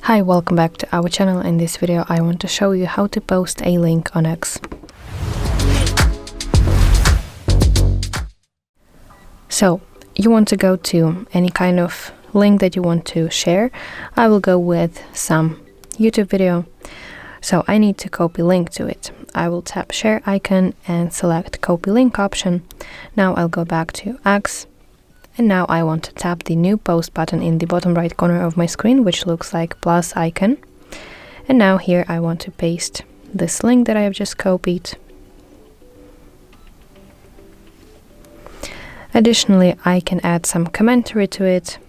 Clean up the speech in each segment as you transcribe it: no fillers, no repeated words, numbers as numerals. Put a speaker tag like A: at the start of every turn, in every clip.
A: Hi, welcome back to our channel. In this video I want to show you how to post a link on X. So you want to go to any kind of link that you want to share. I will go with some YouTube video. So I need to copy link to it. I will tap share icon and select copy link option. Now I'll go back to X. And now I want to tap the new post button in the bottom right corner of my screen, which looks like plus icon. And now here I want to paste this link that I have just copied. Additionally, I can add some commentary to it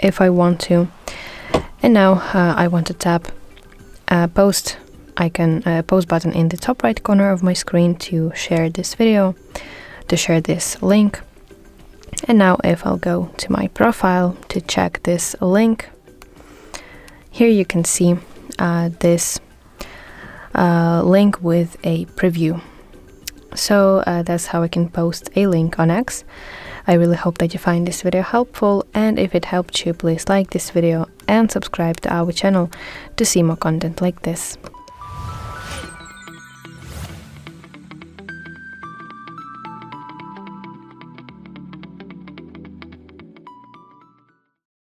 A: if I want to. And now I want to tap post icon, post button in the top right corner of my screen to share this video, to share this link. And now if I'll go to my profile to check this link, here you can see this link with a preview. So that's how I can post a link on X. I really hope that you find this video helpful, and if it helped you, please like this video and subscribe to our channel to see more content like this.